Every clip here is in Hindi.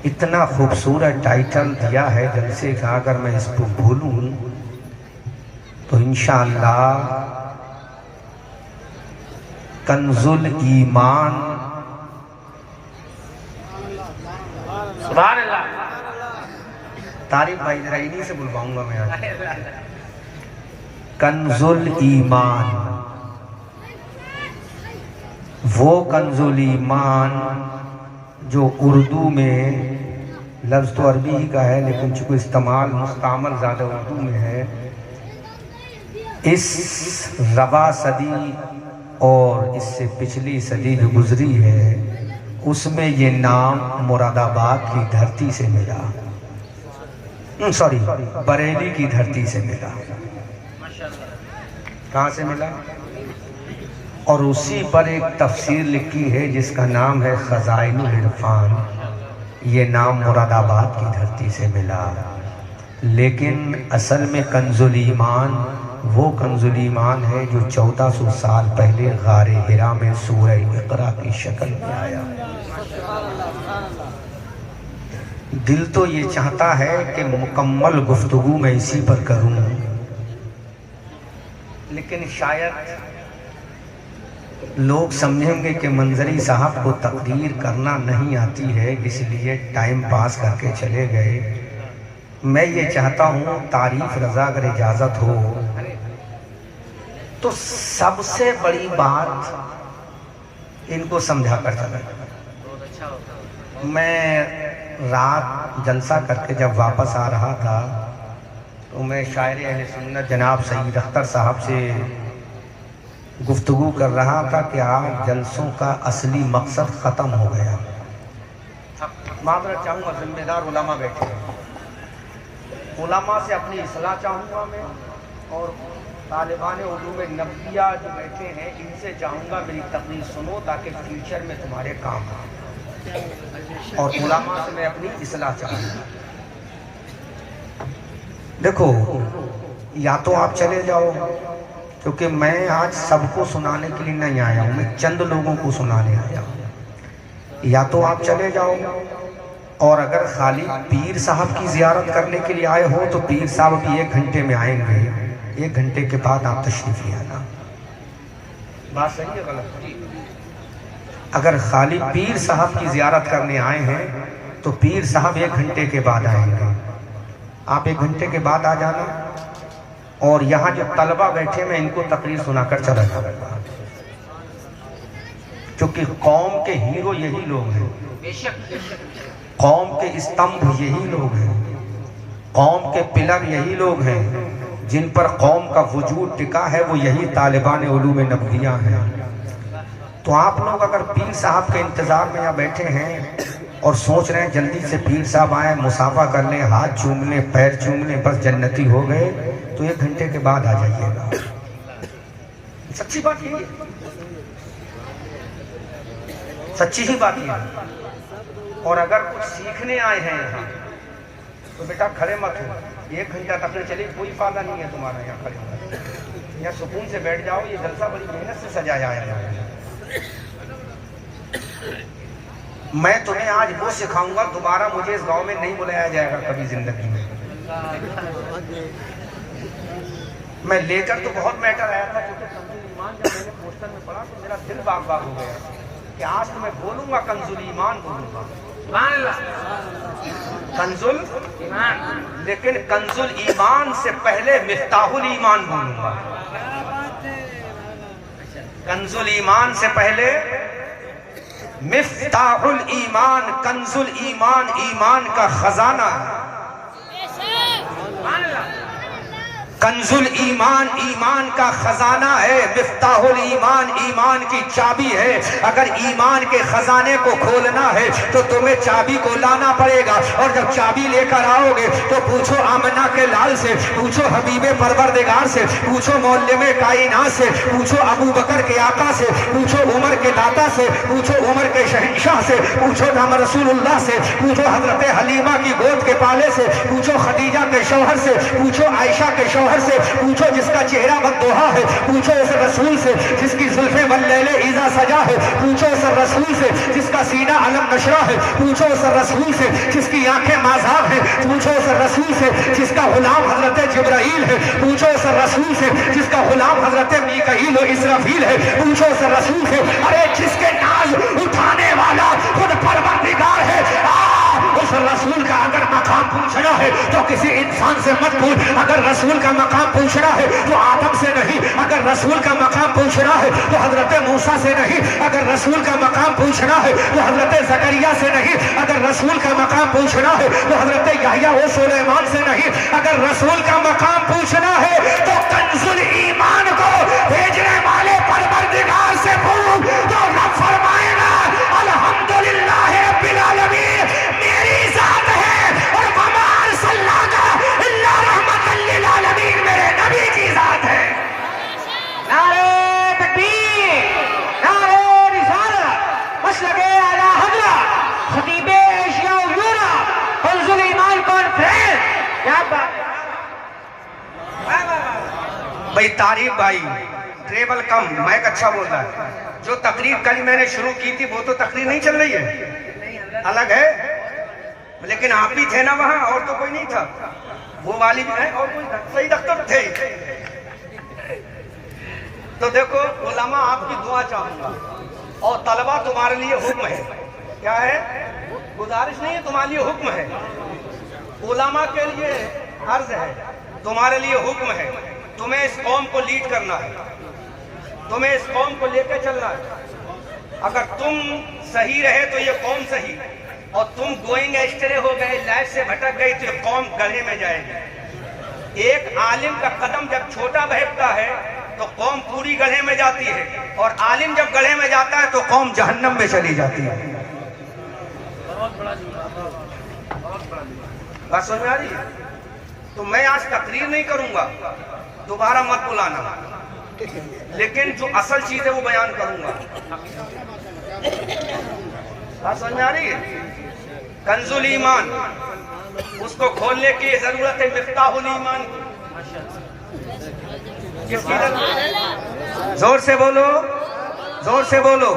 इतना खूबसूरत टाइटल दिया है जलसे का, अगर मैं इसको भूलूं तो इंशाअल्लाह कंजुल ईमान। सुभान अल्लाह। तारीफ भाई जरा इन्हीं से बुलवाऊंगा मैं आज। कंजुल ईमान, वो कंजुल ईमान जो उर्दू में, लफ्ज़ तो अरबी ही का है लेकिन चूँकि इस्तेमाल मुस्तामल ज़्यादा उर्दू में है, इस रवा सदी और इससे पिछली सदी जो गुजरी है उसमें ये नाम मुरादाबाद की धरती से मिला, सॉरी बरेली की धरती से मिला। कहाँ से मिला? और उसी पर एक तफसीर लिखी है जिसका नाम है खज़ाइनुल इरफान। ये नाम मुरादाबाद की धरती से मिला, लेकिन असल में कंजुल ईमान वो कंजुल ईमान है जो 1400 साल पहले गारे हिरा में सूरह इक़रा की शक्ल में आया। दिल तो ये चाहता है कि मुकम्मल गुफ्तगू मैं इसी पर करूं, लेकिन शायद लोग समझेंगे कि मंजरी साहब को तकरीर करना नहीं आती है, इसलिए टाइम पास करके चले गए। मैं ये चाहता हूँ तारीफ रजा अगर इजाज़त हो तो सबसे बड़ी बात इनको समझा कर चला। मैं रात जलसा करके जब वापस आ रहा था तो मैं शायर अहले सुन्नत जनाब सईद अख्तर साहब से गुफ्तगू कर रहा था कि आज जलसों का असली मकसद ख़त्म हो गया। माजरत चाहूँगा, जिम्मेदार उलमा बैठे हैं, उलमा से अपनी इस्लाह चाहूँगा मैं, और तालिबान उलूम नबिया जो बैठे हैं इनसे चाहूँगा मेरी तकरीर सुनो ताकि फ्यूचर में तुम्हारे काम आए, और उलमा से मैं अपनी इस्लाह चाहूँगा। देखो, या तो आप चले जाओ, क्योंकि मैं आज सबको सुनाने के लिए नहीं आया हूँ, मैं चंद लोगों को सुनाने आया हूँ। या तो आप चले जाओ, और अगर खाली पीर साहब की ज़ियारत करने के लिए आए हो तो पीर साहब भी 1 घंटे में आएंगे, 1 घंटे के बाद आप तशरीफ ले आना। बात सही है गलत? अगर खाली पीर साहब की ज़ियारत करने आए हैं तो पीर साहब 1 घंटे के बाद आएंगे, आप 1 घंटे के बाद आ जाना। और यहाँ जो तलबा बैठे मैं इनको तकरीर सुनाकर चला जाऊंगा, क्योंकि कौम के हीरो यही लोग हैं, कौम के स्तंभ यही लोग हैं, कौम के पिलर यही लोग हैं, जिन पर कौम का वजूद टिका है वो यही तालिबान उलूम नबिया हैं। तो आप लोग अगर पीर साहब के इंतज़ार में यहाँ बैठे हैं और सोच रहे हैं जल्दी से पीर साहब आए, मुसाफा कर लें, हाथ चूम लें, पैर चूम लें, बस जन्नती हो गए, तो 1 घंटे के बाद आ जाइएगा। सच्ची बात ये, सच्ची ही बात ये। और अगर कुछ सीखने आए हैं यहाँ तो बेटा खड़े मत हो, 1 घंटा तक चले, कोई फायदा नहीं है तुम्हारा यहाँ खड़े होने। यहाँ सुकून से बैठ जाओ, ये जलसा बड़ी मेहनत से सजाया है। मैं तुम्हें आज वो सिखाऊंगा, दोबारा मुझे इस गांव में नहीं बुलाया जाएगा कभी जिंदगी में। मैं लेकर तो बहुत मैटर आया था, क्योंकि कंजुल ईमान जब मैंने पोस्टर में पढ़ा तो मेरा दिल बाग बाग हो गया कि आज तो मैं बोलूंगा कंजुल ईमान बोलूंगा, कंजुल ईमान, लेकिन कंजुल ईमान से पहले मिफ्ताहुल ईमान बोलूंगा। कंजुल ईमान से पहले मिफ्ताहुल ईमान, कंजुल ईमान ईमान का खजाना है। कंजुल ईमान ईमान का खजाना है, मिफ्ताहुल ईमान ईमान की चाबी है। अगर ईमान के खजाने को खोलना है तो तुम्हें चाबी को लाना पड़ेगा, और जब चाबी लेकर आओगे तो पूछो आमना के लाल से, पूछो हबीबे परवरदिगार से, पूछो मौलम कायनात से, पूछो अबू बकर के आका से, पूछो उमर के दाता से, पूछो उमर के शहंशाह से, पूछो नाम रसूलुल्लाह से, पूछो हजरत हलीमा की गोद के पाले से, पूछो खदीजा के शौहर से, पूछो आयशा के शौहर गौहर से, पूछो जिसका चेहरा बददोहा है, पूछो उस रसूल से जिसकी जुल्फे वल्लैले ईज़ा सजा है, पूछो उस रसूल से जिसका सीना अलम नशरा है, पूछो उस रसूल से जिसकी आंखें माज़ाब है, पूछो उस रसूल से जिसका गुलाम हजरत जिब्राइल है, पूछो उस रसूल से जिसका गुलाम हजरत मीकाईल और इसराफील है, पूछो उस रसूल से अरे जिसके नाज उठाने वाला खुद परवरदिगार है। उस रसूल का अगर मकाम पूछना है तो किसी इंसान से मत पूछ, अगर रसूल का मकाम पूछना है तो आदम से नहीं, अगर रसूल का मकाम पूछना है तो हजरत मूसा से नहीं, अगर रसूल का मकाम पूछना है तो हजरत ज़करिया से नहीं, अगर रसूल का मकाम पूछना है तो हजरत यहया व सुलेमान से नहीं, अगर रसूल का मकाम पूछना है तो कंजुल ईमान को भेजने वाले परवरदिगार से पूछ, तो रब फरमाएगा अल्हम्दुलिल्लाह रब्बिल आलमीन मेरी जात है और वमा अरसलनाका इल्ला रहमतल लिल आलमीन मेरे नबी की जात है। नारे तकबीर, नारे रिसालत, मसलके आला हज़रत, खतीबे एशिया और यूरोप, कंजुल ईमान कॉन्फ्रेंस। क्या बात भाई, तारीफ भाई, ट्रेवल कम, माइक अच्छा बोल रहा है। जो तकरीर कल मैंने शुरू की थी वो तो तकरीर नहीं चल रही है, अलग है, लेकिन आप ही थे ना वहां, और तो कोई नहीं था, वो वाली भी है और कोई सही दफ्तर थे। तो देखो उलमा आपकी दुआ चाहूंगा और तलबा तुम्हारे लिए हुक्म है। क्या है? गुजारिश नहीं है, तुम्हारे लिए हुक्म है। उलमा के लिए अर्ज है, तुम्हारे लिए हुक्म है, तुम्हें इस कौम को लीड करना है, तुम्हें इस कौम को लेकर चलना है। अगर तुम सही रहे तो ये कौम सही, और तुम गोइंग एस्ट्रे हो गए, लाइफ से भटक गई तो ये कौम गड्ढे में जाएगी। एक आलिम का कदम जब छोटा बहकता है तो कौम पूरी गड्ढे में जाती है, और आलिम जब गड्ढे में जाता है तो कौम जहन्नम में चली जाती है। बात समझ में आ रही है? तो मैं आज तकरीर नहीं करूंगा, दोबारा मत बुलाना, लेकिन जो असल चीज है वो बयान करूंगा। बात समझ में आ रही है? कंजुल ईमान, उसको खोलने की जरूरत है मिफ्ताहुल ईमान किसकी जरूरत? जोर से बोलो, जोर से बोलो।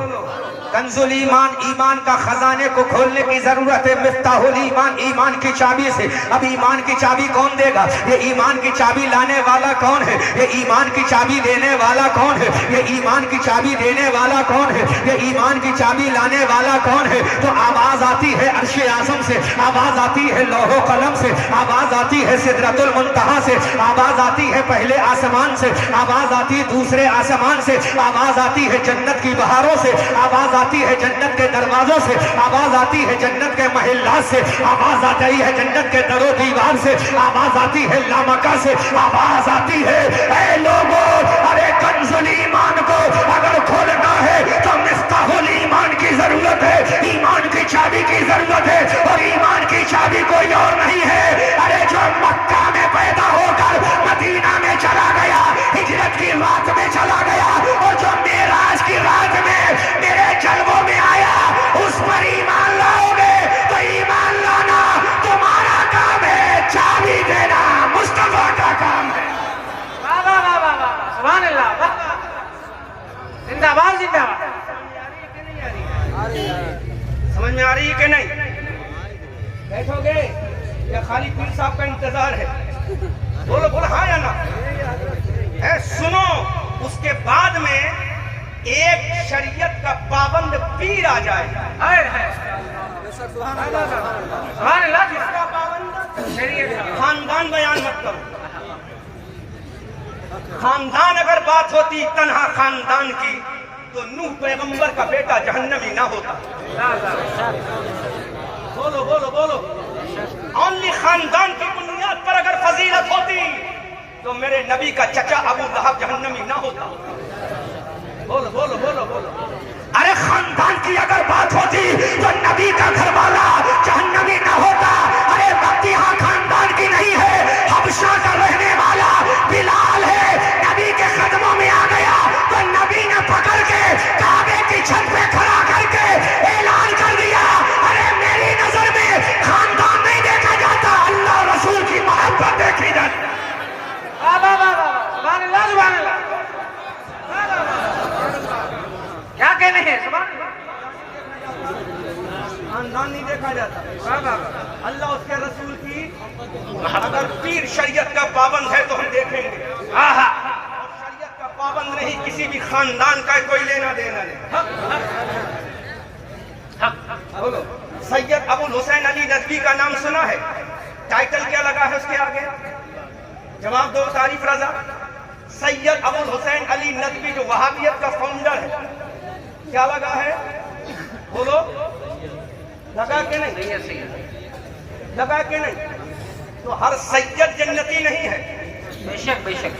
कंजुल ईमान, ईमान का खजाने को खोलने की जरूरत है मिफ्ताहुल ईमान, ईमान की चाबी से। अब ईमान की चाबी कौन देगा? ये ईमान की चाबी लाने वाला कौन है? ये ईमान की चाबी देने वाला कौन है? ये ईमान की चाबी देने वाला कौन है? ये ईमान की चाबी लाने वाला कौन है? तो आवाज आती है अर्शे आज़म से, आवाज आती है लौहो कलम से, आवाज आती है सिदरतुल मुंतहा से, आवाज आती है पहले आसमान से, आवाज आती है दूसरे आसमान से, आवाज आती है जन्नत की बहारों से, आवाज आती है जन्नत के दरवाजों से, आवाज आती है जन्नत के महल्लात से, आवाज आती है जन्नत के दरो दीवार से, आवाज आती है लामका से, आवाज आती है ऐ लोगों, अरे कंजुल ईमान को अगर खोलना है तो मिफ्ताहुल ईमान की जरूरत है, ईमान की चाबी की जरूरत है, और ईमान की चाबी कोई और नहीं है, अरे जो मक्का में पैदा होकर मदीना में चला गया, हिजरत की रात में चला गया, और जो मेराज की रात में मेरे जलवों में आया, उस पर ईमान लाओगे तो ईमान लाना तुम्हारा काम है, चाबी देना मुस्तफा का काम है। वाह वाह वाह वाह वाह, सुभान अल्लाह, जिंदाबाद जिंदाबाद। समझ में आ रही है कि नहीं? बैठोगे या खाली पीर साहब का इंतजार है? बोलो बोलो, हाँ या ना? है, सुनो, उसके बाद में एक शरीयत का पाबंद पीर आ जाए, खानदान बयान मत करो। खानदान अगर बात होती तन्हा खानदान की तो नूह पैगंबर का बेटा जहन्नमी ना होता। बोलो बोलो बोलो। ओनली खानदान की बुनियाद पर अगर फजीलत होती तो मेरे नबी का चचा अबू लहब जहन्नमी ना होता। बोलो बोलो बोलो बोलो। अरे खानदान की अगर बात होती तो नबी का घरवाला जहन्नमी ना होता। अरे बात यहाँ खानदान की नहीं है, हबशा का रहने वाला बिलाल है, नबी के कदमों में आ गया तो नबी ने पकड़ के काबे की छत पे खड़ा करके ऐलान कर दिया, अरे मेरी नजर में खानदान नहीं देखा जाता, अल्लाह रसूल की मोहब्बत देखी जाती। अल्लाह उसके रसूल की अगर पीर शरीयत का पाबंद है तो हम देखेंगे। और शरीयत का पाबंद नहीं, किसी भी खानदान का कोई लेना देना नहीं। बोलो, सैयद अबुल हुसैन अली नदवी का नाम सुना है? टाइटल क्या लगा है उसके आगे? जवाब दो, तारीफ रजा। सैयद अबुल हुसैन अली नदवी जो वहाबियत का फाउंडर है, क्या लगा है? बोलो, लगा के नहीं? लगा के नहीं? तो हर सैयद जन्नती नहीं है। बेशक बेशक।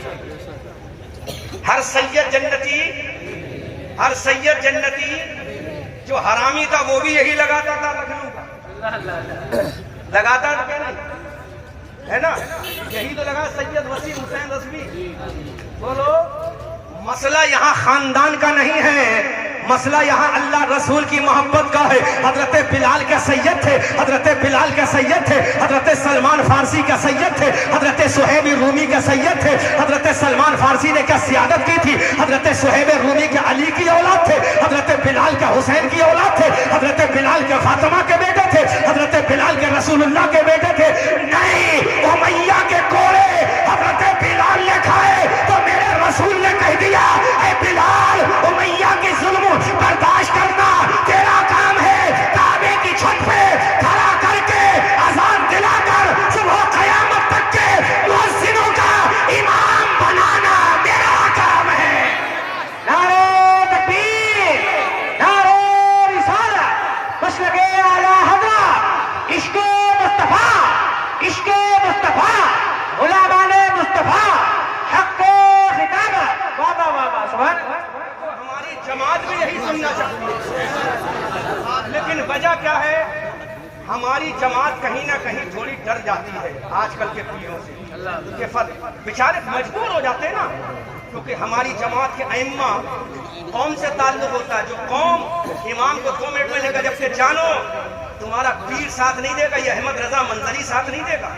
हर सैयद जन्नती, हर सैयद जन्नती जो हरामी था वो भी यही लगाता था लखनऊ का। लगाता था क्या नहीं? है ना? यही तो लगा सैयद वसीम हुसैन रज़वी। बोलो, मसला यहाँ खानदान का नहीं है, मसला यहाँ अल्लाह रसूल की मोहब्बत का है। हजरत बिलाल के सैयद थे, हजरत बिलाल के सैयद थे, हजरत सलमान फारसी का सैयद थे, हजरत सुहैब रूमी के सैयद थे। हजरत सलमान फारसी ने क्या सियादत की थी? हजरत सुहैब रूमी के अली की औलाद थे, हजरत बिलाल के हुसैन की औलाद थे, हजरत बिलाल के फातिमा के बेटे थे, हजरत बिलाल के रसूलुल्लाह के बेटे थे। नहीं, उमैया के कोड़े हजरत बिलाल ने खाए तो मेरे रसूल ने कह दिया, ऐ बिलाल, उमैया की जुल्म बर्दाश्त करना तेरा काम है। काबे की छत पे खड़ा करके अजान दिलाकर सुबह कयामत तक के मुअज्जिनों का इमाम बनाना मेरा काम है। नारे तकबीर, नारे रिसालत, मसलके आला हज़रत, इश्क़े मुस्तफा, इश्क़े मुस्तफा, गुलामाने मुस्तफा, हक़्क़े खिताबत। वाह वाह वाह वाह, सुभान अल्लाह। हमारी जमात भी यही सुनना चाहती है, लेकिन वजह क्या है? हमारी जमात कहीं ना कहीं थोड़ी डर जाती है आजकल के पीढ़ियों से। उनके बेचारे मजबूर हो जाते हैं ना, क्योंकि हमारी जमात के अइम्मा कौम से ताल्लुक होता है। जो कौम इमाम को 2 मिनट में लेकर, जब से जानो तुम्हारा पीर साथ नहीं देगा, ये अहमद रजा मंजरी साथ नहीं देगा।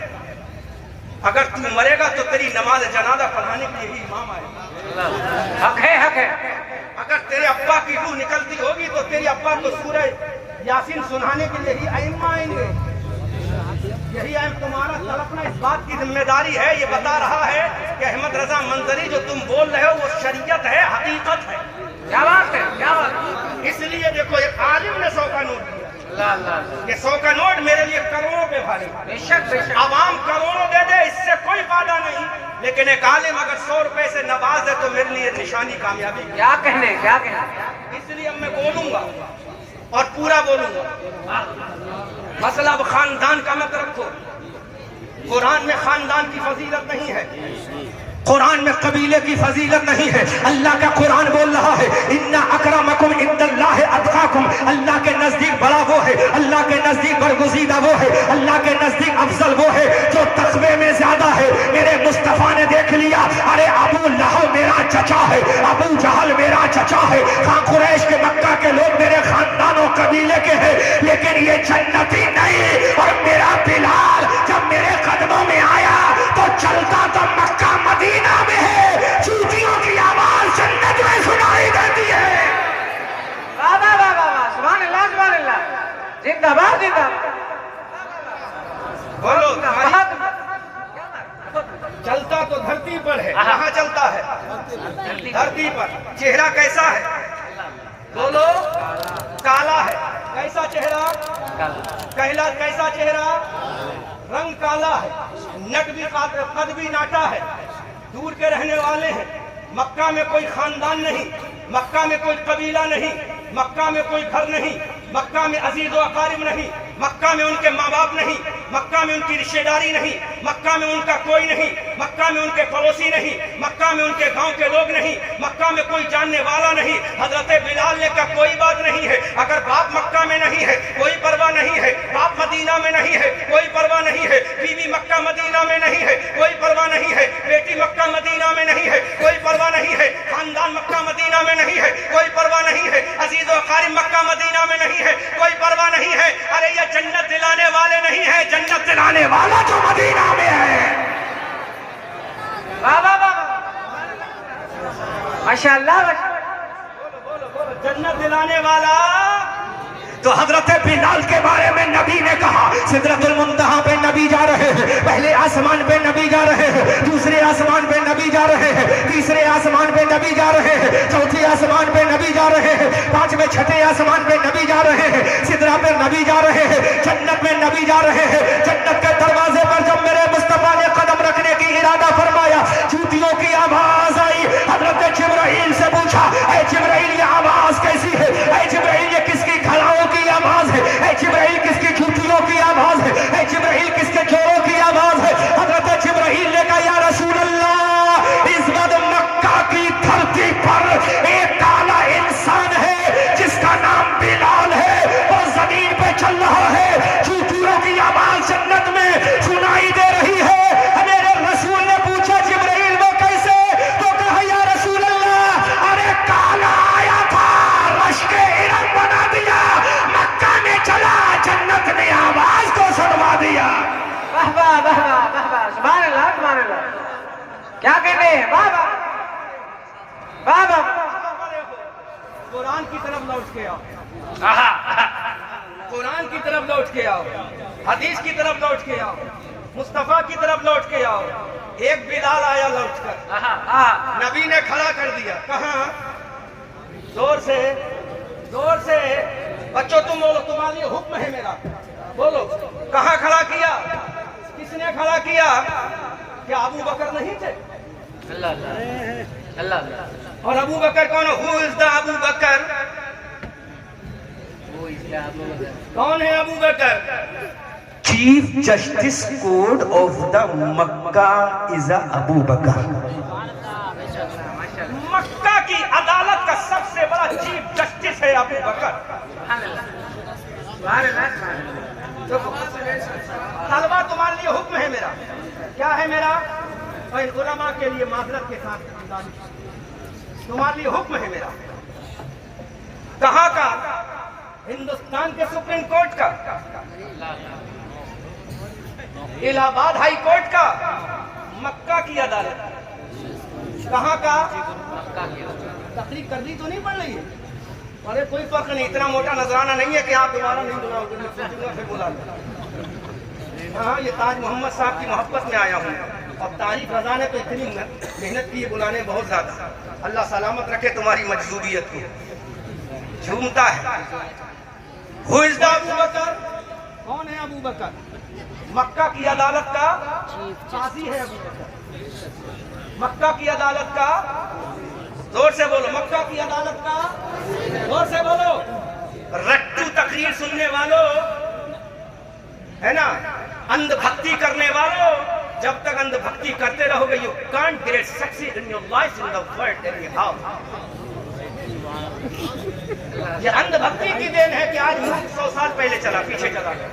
अगर तू मरेगा तो तेरी नमाज जनाजा पढ़ाने के लिए ही इमाम आएगा। हक है, हक है। अगर तेरे अब्बा की रूह निकलती होगी तो तेरे अब्बा को सूरह यासीन सुनाने के लिए ही अइम्मा आएंगे। यही अहम तुम्हारा तड़पना इस बात की जिम्मेदारी है। ये बता रहा है कि अहमद रजा मंजरी जो तुम बोल रहे हो वो शरीयत है, हकीकत है। क्या बात है, क्या बात। इसलिए देखो, एक आलिम ने 100 का नोट दिया। ये 100 का नोट मेरे लिए करोड़ों पे भारी। बेशक बेशक। आवाम करोड़ों दे दे, इससे कोई फायदा नहीं, लेकिन एक आलिम अगर 100 रुपए से नवाज दे तो मेरे लिए निशानी कामयाबी। क्या कहने, क्या कहने। इसलिए अब मैं बोलूंगा और पूरा बोलूंगा। मसला अब खानदान का मत रखो। कुरान में खानदान की फजीलत नहीं है, कुरान में कबीले की फजीलत नहीं है। अल्लाह का कुरान बोल रहा है, इन्ना अकरमकुम इंदल्लाहि अतकाकुम। अल्लाह के नजदीक बड़ा वो है, अल्लाह के नजदीक बरगुज़ीदा वो है, अल्लाह के नजदीक अफजल वो है जो तकवे में ज्यादा है। मेरे मुस्तफा ने देख लिया, अरे अबू लहब मेरा चचा है, अबू जहल मेरा चचा है, खां कुरैश के मक्का के लोग मेरे खानदान और कबीले के हैं, लेकिन ये जन्नती नहीं। और मेरा बिलाल जब मेरे कदमों में आया तो चलता तो मक्का मदीना में है, चूतियों की आवाज जन्नत में सुनाई देती है। वाह वाह वाह वाह, सुभान अल्लाह, सुभान अल्लाह, जिंदाबाद जिंदाबाद। बोलो, चलता तो धरती पर है। कहाँ चलता है? धरती पर। चेहरा कैसा है? बोलो, काला है। कैसा चेहरा? कहला कैसा चेहरा? रंग काला है, नट भी कद भी नाटा है। दूर के रहने वाले हैं, मक्का में कोई खानदान नहीं, मक्का में कोई कबीला नहीं, मक्का में कोई घर नहीं, मक्का में अजीज व अकारिब नहीं, मक्का में उनके माँ बाप नहीं, मक्का में उनकी रिश्तेदारी नहीं, मक्का में उनका कोई नहीं, मक्का में उनके पड़ोसी नहीं, मक्का में उनके गांव के लोग नहीं, मक्का में कोई जानने वाला नहीं। हजरत बिलाल ने कहा कोई बात नहीं है, अगर बाप मक्का में नहीं है कोई परवाह नहीं है, बाप मदीना में नहीं है कोई परवाह नहीं है, बीवी मक्का मदीना में नहीं है कोई परवाह नहीं है, बेटी मक्का मदीना में नहीं है कोई परवाह नहीं है, खानदान मक्का मदीना में नहीं है कोई परवाह नहीं है, अजीज व अकारिब मक्का मदीना में नहीं है कोई परवाह नहीं है। अरे ये जन्नत दिलाने वाले नहीं है, जन्नत दिलाने वाला जो मदीना में है। वाह वाह वाह, माशाअल्लाह। बोलो बोलो बोलो, जन्नत दिलाने वाला तो हजरत बिलाल के बारे में नबी ने कहा सिदरतुल मुंतहा पे नबी जा रहे हैं, पहले आसमान पे नबी जा रहे हैं, दूसरे आसमान पे नबी जा रहे हैं, तीसरे आसमान पे नबी जा रहे हैं, चौथे आसमान पे नबी जा रहे हैं, पांचवें छठे आसमान पे नबी जा रहे हैं, सिदरा पे नबी जा रहे हैं, जन्नत में नबी जा रहे हैं। जन्नत के दरवाजे पर जब मेरे मुस्तफा ने कदम रखने की इरादा फरमाया, जूतियों की आवाज आई। हजरत जिब्राइल से पूछा, ऐ जिब्राइल ये आवाज कैसी है? ऐ जिब्राइल ये किसकी खड़ाओं की आवाज है? ऐ जिब्राइल किसकी जूतियों की आवाज है? ऐ जिब्राइल किसके जोरों की आवाज है? हजरत जिब्राइल ने कहा, या रसूल अल्लाह, इस वक्त मक्का की धरती पर एक काला इंसान है जिसका नाम बिलाल है, वो जमीन पे चल रहा है, जूतियों की आवाज जन्नत में सुनाई दे रही है। मेरे रसूल ने पूछा, जिब्राइल वो कैसे? तो कहा, या रसूल अल्लाह, अरे काला आया था, रश के इरम बना दिया, मक्का में चला, जन्नत ने आवाज को सुनवा दिया। वाह वाह वाह वाह वाह, सुभान अल्लाह सुभान अल्लाह। क्या कहते हैं? वाह वाह वाह वाह। कुरान की तरफ लौट के आओ, कुरान की तरफ लौट के आओ, हदीस की तरफ लौट के आओ, मुस्तफा की तरफ लौट के आओ। एक बिलाल आया लौट कर, नबी ने खड़ा कर दिया। कहाँ? जोर से जोर से, बच्चों तुम बोलो, तुम्हारे लिए हुक्म है मेरा, बोलो। कहाँ खड़ा किया? किसने खड़ा किया? क्या अबू बकर नहीं थे? अल्लाह अल्लाह अल्लाह। और अबू बकर कौन? Who is the Abu Bakr? वो इसका अबू बकर। कौन है Abu Bakr? Chief justice court of the Mecca is Abu Bakr. Mecca की अदालत का सबसे बड़ा चीफ जस्टिस है अबू बकर। तलबा तुम्हारे लिए हुक्म है मेरा। क्या है मेरा? और उलमा के लिए माजरत के साथ तुम्हारे लिए हुक्म है मेरा। कहाँ का? हिंदुस्तान के सुप्रीम कोर्ट का, इलाहाबाद हाई कोर्ट का, मक्का की अदालत। कहाँ का? तकलीफ कर दी तो नहीं पड़ रही है? अरे कोई फर्क नहीं, इतना मोटा नजराना नहीं है कि आप दोबारा नहीं बुलाओगे, फिर बुला लो। हाँ, ये ताज मोहम्मद साहब की मोहब्बत में आया हूँ, और तारीफ रजा ने तो इतनी मेहनत की है बुलाने, बहुत ज्यादा। अल्लाह सलामत रखे तुम्हारी मजबूरियत को। झूमता है। Who is the Abu Bakr? कौन है अबू बकर? मक्का की अदालत का काजी है अबू बकर। मक्का की अदालत का, जोर से बोलो, मक्का की अदालत का, जोर से बोलो। रट्टू तकरीर सुनने वालों, है ना, अंधभक्ति करने वालों, जब तक अंधभक्ति करते रहोगे, you can't get success in your life in the world any how. ये अंधभक्ति की देन है कि आज 100 साल पहले चला, पीछे चला गया।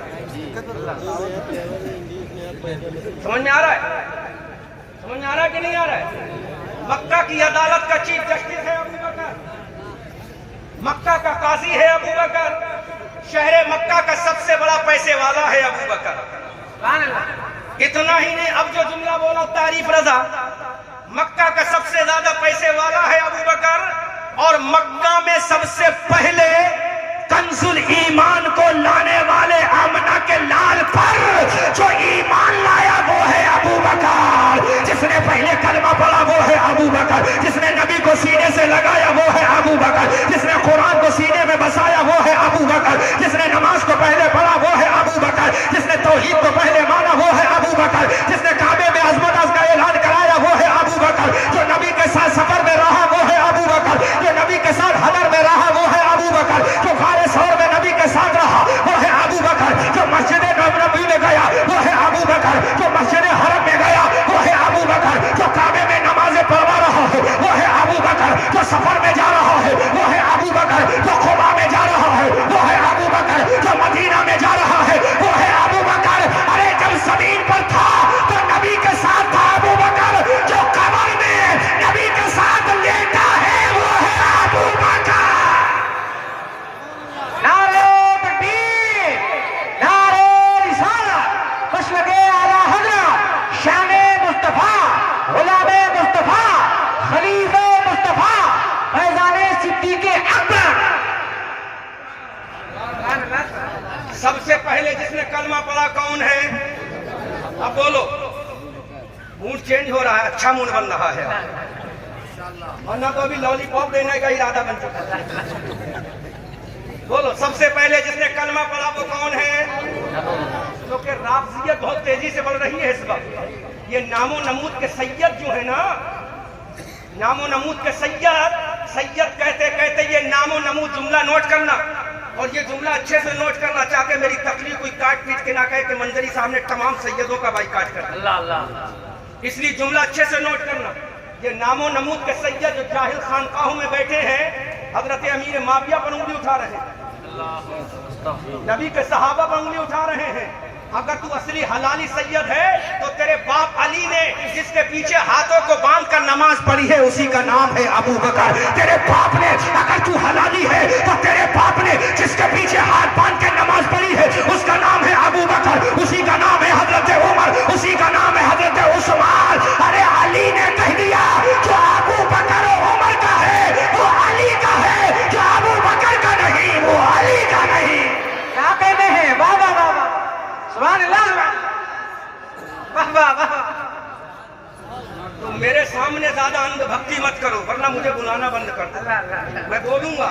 समझ में आ रहा है? समझ में आ रहा है कि नहीं आ रहा है? मक्का की अदालत का चीफ जस्टिस है अबू बकर, मक्का का काजी है अबू बकर, शहर मक्का का सबसे बड़ा पैसे वाला है अबू बकर। इतना ही नहीं, अब जो जुमला बोला तारीफ रजा, मक्का का सबसे ज्यादा पैसे वाला है अबू बकर, और मक्का में सबसे पहले कंजुल ईमान को लाने वाले आमना के लाल पर जो ईमान लाया वो है अबू बकर। जिसने पहले कलमा पढ़ा वो है अबू बकर। जिसने नबी को सीने से लगाया वो है अबू बकर। जिसने कुरान को सीने में बसाया वो है अबू बकर। जिसने नमाज को पहले पढ़ा वो है अबू बकर। जिसने तौहीद को पहले माना वो है अबू बकर। जिसने काबे में अजमत का ऐलान कराया वो है अबू बकर। जो नबी के साथ सफर में रहा वो है अबू बकर। जो नबी के साथ हदर में रहा वो है अबू बकर। जो गारे सौर में नबी के साथ रहा वो है अबू बकर। जो मस्जिद नबी है? अब बोलो। मूड चेंज हो रहा है, अच्छा मूड बन रहा है, वरना तो अभी लॉलीपॉप देने का इरादा बन चुका है। बोलो, सबसे पहले जिसने कलमा पढ़ा वो कौन है? क्योंकि राफजियत बहुत तेजी से बढ़ रही है इस वक्त। ये नामो नमूद के सैयद जो है ना, नामो नमूद के सैयद कहते कहते ये नामो नमूद जुमला नोट करना, और ये जुमला अच्छे से नोट करना, चाहे मेरी तकलीफ कोई काट पीट के ना कहे कि मंजरी साहब ने तमाम सैयदों का बाइकाट कर दिया। इसलिए जुमला अच्छे से नोट करना। ये नामो नमूद के सैयद जो जाहिल खानकाहों में बैठे हैं, हजरत अमीर माविया पर उंगली उठा रहे हैं, नबी के सहाबा पर उंगली उठा रहे हैं। अगर तू असली हलाली सैयद है तो तेरे बाप अली ने जिसके पीछे हाथों को बांध कर नमाज पढ़ी है उसी का नाम है अबू बकर। तेरे बाप ने, अगर तू हलाली है तो तेरे बाप ने जिसके पीछे हाथ बांध के नमाज पढ़ी है उसका नाम है अबू बकर, उसी का नाम है हजरत उमर, उसी का नाम है हजरत उस्मान। अरे अली ने कह दिया जो अबू बकर उमर का है वो अली का है, जो अबू बकर का नहीं वो अली का नहीं। क्या कहते हैं? वाह वाह वाह वाह, सुभान अल्लाह, वाह वाह वाह। तो मेरे सामने ज्यादा अंधभक्ति मत करो, वरना मुझे बुलाना बंद कर दो। मैं बोलूंगा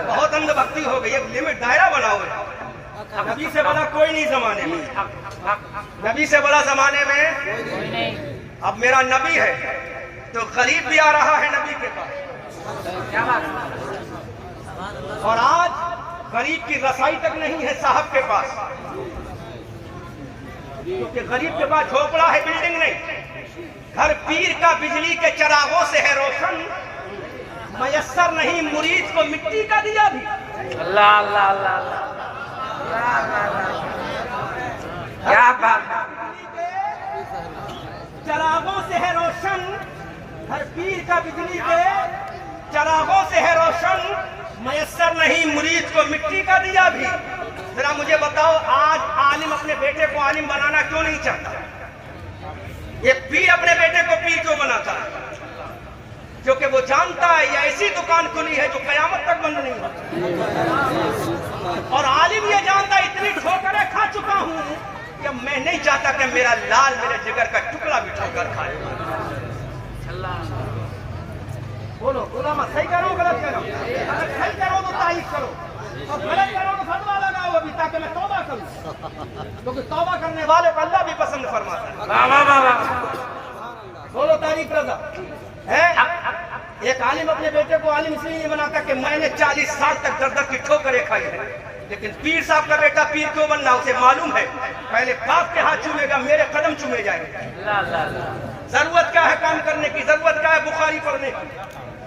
बहुत अंधभक्ति हो गई, एक लिमिट दायरा बनाओ। नबी से बड़ा कोई नहीं जमाने में, नबी से बड़ा जमाने में। अब मेरा नबी है तो गरीब भी आ रहा है नबी के पास, क्या बात। और आज गरीब की रसाई तक नहीं है साहब के पास, क्योंकि गरीब के पास झोपड़ा है, बिल्डिंग नहीं। घर पीर का बिजली के चरागों से है रोशन, मयस्सर नहीं मुरीद को मिट्टी का दिया भी। अल्लाह अल्लाह अल्लाह अल्लाह, क्या बात। चरागों से है रोशन, हर पीर का बिजली के चरागों से है रोशन, मयस्सर नहीं मुरीद को मिट्टी का दिया भी। जरा मुझे बताओ, आज आलिम अपने बेटे को आलिम बनाना क्यों नहीं चाहता? ये पीर अपने बेटे को पीर क्यों बनाता है? क्योंकि वो जानता है ये ऐसी दुकान खुली है जो कयामत तक बंद नहीं होती। और आलिम ये जानता है इतनी ठोकरें खा चुका हूं कि मैं नहीं चाहता कि मेरा लाल मेरे जिगर का टुकड़ा भी ठोकर खाए। बोलो, बोला मैं सही करो गलत करो? अगर सही करो तो तारीफ करो, और गलत करो तो फतवा लगाओ अभी, ताकि मैं तौबा करूं, क्योंकि तौबा करने वाले को अल्लाह भी पसंद फरमाता है। वाह वाह वाह वाह। बोलो तारीफ रजा है। एक आलिम अपने बेटे को आलिम इसलिए नहीं बनाता कि मैंने 40 साल तक दर दर की ठोकरें खाई है, लेकिन पीर साहब का बेटा पीर क्यों बनना, उसे मालूम है पहले बाप के हाथ चूमेगा, मेरे कदम चूमे जाएंगे। जरूरत क्या है काम करने की, जरूरत क्या है बुखारी पढ़ने की,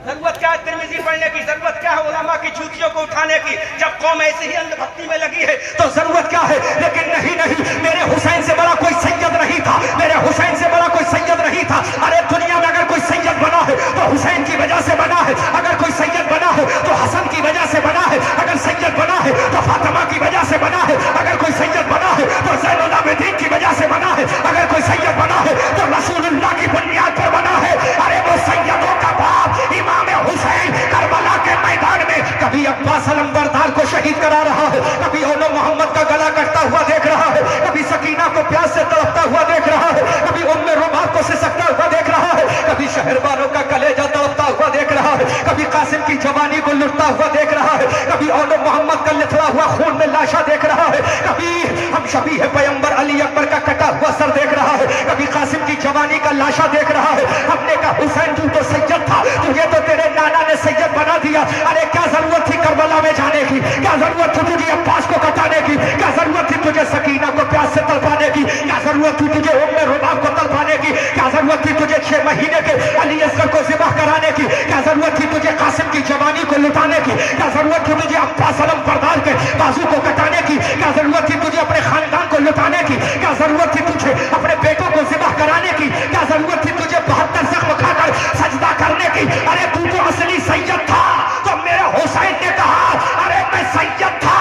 जरूरत क्या है तिरमिजी पढ़ने की, जरूरत क्या है उलमा की जूतियों को उठाने की। जब कौम ऐसी ही अंधभक्ति में लगी है तो जरूरत क्या है? लेकिन नहीं नहीं, मेरे हुसैन से बड़ा कोई सैयद नहीं था, मेरे हुसैन से बड़ा कोई सैयद नहीं था। अरे दुनिया में अगर कोई सैयद बना है तो हुसैन की वजह से बना है, अगर कोई सैयद बना है तो हसन की वजह से बना है, अगर सैयद बना है तो फातिमा की वजह से बना है, अगर कोई सैयद बना है तो ज़ैनुल आबिदीन की वजह से बना है, अगर कोई सैयद बना है तो रसूलुल्लाह की बुनियाद पर बना है। अरे वो सैयदों का बाप इमाम हुसैन करबला के मैदान में कभी अब्बास अलंबरदार को शहीद करा रहा है, कभी ओलो मोहम्मद का गला कटता हुआ देख रहा है, कभी सकीना को प्यास से तड़पता हुआ देख रहा है, कभी उम्मे रुबाब को सिसकता हुआ देख रहा है, कभी शहरवालों का कलेजा तड़पता हुआ देख रहा है, कभी कासिम की जवानी को लुटता हुआ देख रहा है, कभी ओलो मोहम्मद का लिथड़ा हुआ खून में लाशा देख रहा है, कभी हम शबी है पैगंबर अली अकबर का कटा हुआ सर देख रहा है, कभी कासिम की जवानी का लाशा देख रहा है। हमने कहा हुसैन तू तो सैयद था, तुझे तो तेरे नाना ने सैयद बना दिया। अरे क्या जरूरत थी करबला में जाने की, क्या जरूरत थी तुझे अब्बास को कटाने की, क्या जरूरत थी तुझे सकीना को प्यास से तड़पाने की, क्या जरूरत थी तुझे उम्मे रुबाब को तड़पाने की, क्या जरूरत थी तुझे 6 महीने के अली असगर को ज़िबा कराने की, क्या जरूरत थी तुझे कासिम की जवानी को लुटाने की, क्या जरूरत थी तुझे अब्बास अलंबरदार के बाजू को कटाने की, क्या जरूरत थी तुझे अपने खानदान को लुटाने की, क्या जरूरत थी तुझे अपने बेटों को ज़िबा कराने की, क्या जरूरत थी तुझे 72 जख्म खाकर सजदा करने की। अरे तू तो असली सैयद था। तो मेरे हुसैन ने कहा अरे मैं सैयद था,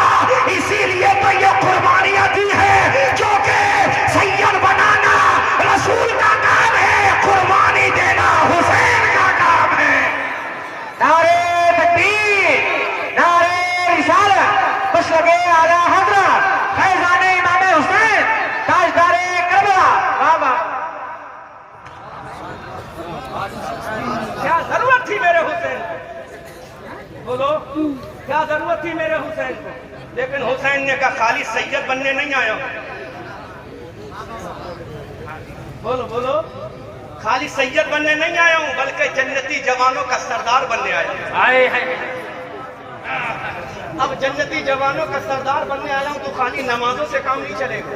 इसीलिए तो ये कुर्बानियां दी है, जो कि सैयद बनाना रसूल का काम है, कुर्बानी देना हुसैन का काम है। नारे तकबीर, नारे रिसालत, कुछ लगे आला हुसैन को, लेकिन हुसैन ने कहा खाली सैयद बनने नहीं आया हूं। बोलो बोलो, खाली सैयद बनने नहीं आया हूं, बल्कि जन्नती जवानों का सरदार बनने आया हूं। आए हैं। अब जन्नती जवानों का सरदार बनने आया हूं तो खाली नमाजों से काम नहीं चलेगा,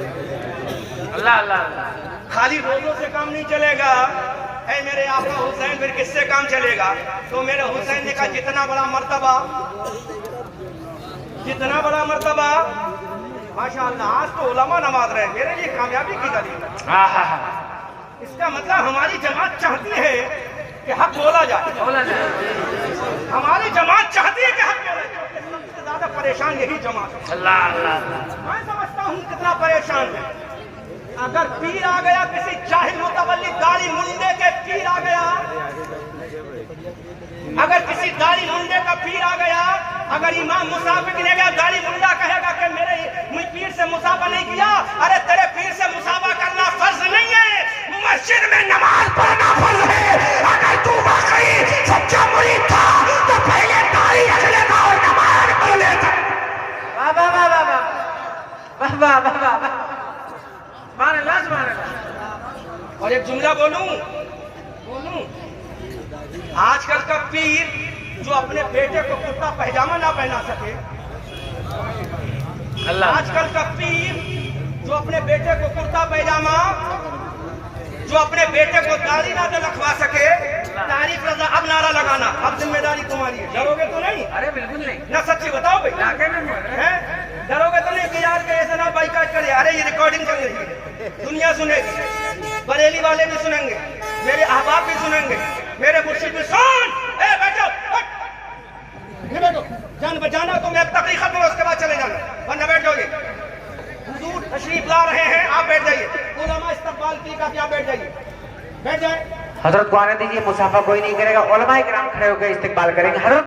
अल्लाह अल्लाह अल्लाह। खाली रोजों से काम नहीं चलेगा। ऐ मेरे आका हुसैन, फिर किससे काम चलेगा? तो मेरे हुसैन ने कहा जितना बड़ा मर्तबा, जितना बड़ा मर्तबा, माशाअल्लाह। आज तो उलमा नमाज रहे, मेरे लिए कामयाबी की दलील। हाँ हाँ हाँ, इसका मतलब हमारी जमात चाहती है कि हक बोला जाए, बोला जाए। हमारी जमात चाहती है कि हक बोला जाए। सबसे ज्यादा परेशान यही जमात है। अल्लाह अल्लाह अल्लाह। मैं समझता हूँ कितना परेशान है। अगर पीर आ गया, किसी जाहिल मुतवल्ली दाढ़ी मुंडे के पीर आ गया, अगर किसी दाढ़ी मुंडे का पीर आ गया, अगर इमाम मुसाफिर गिने गया, दाढ़ी मुंडा कहेगा कि मेरे मुझ पीर से मुसाफा नहीं किया। अरे तेरे पीर से मुसाफा करना फर्ज नहीं है, मस्जिद में नमाज पढ़ना फर्ज है। अगर तू वाकई सच्चा मुरीद था तो पहले दाढ़ी रख लेता और नमाज पढ़ लेता। वाह वाह वाह वाह वाह वाह वाह वाह वाह। सुभान अल्लाह सुभान अल्लाह। और एक जुमला बोलूं, आजकल का पीर जो अपने बेटे को कुर्ता पैजामा ना पहना सके, अल्लाह। आजकल का पीर जो अपने बेटे को कुर्ता पैजामा, जो अपने बेटे को दाढ़ी ना रखवा सके, तारीफ रजा, अब नारा लगाना, अब जिम्मेदारी तुम्हारी है। डरोगे तो नहीं? अरे बिल्कुल नहीं, ना सच्ची बताओ भाई, लाके में हैं? डरोगे तो नहीं कि यार के ऐसे ना बाइकाट करे? अरे ये रिकॉर्डिंग चल रही है, दुनिया सुनेगी, बरेली वाले भी सुनेंगे, मेरे अहबाब भी सुनेंगे, मेरे मुर्शिद भी सुन। ए बैठो, ये बैठो, जान बचाना तो मैं तकरीर खत्म है उसके बाद चले जाना, वरना बैठ जाओगे। हुजूर तशरीफ ला रहे हैं, आप बैठ जाइए। उलमा इस्तकबाल की का आप बैठ जाइए, बैठ जाए। हजरत को आने दीजिए, मुसाफा कोई नहीं करेगा, उलमा इकराम खड़े होकर इस्तकबाल करेंगे। हजरत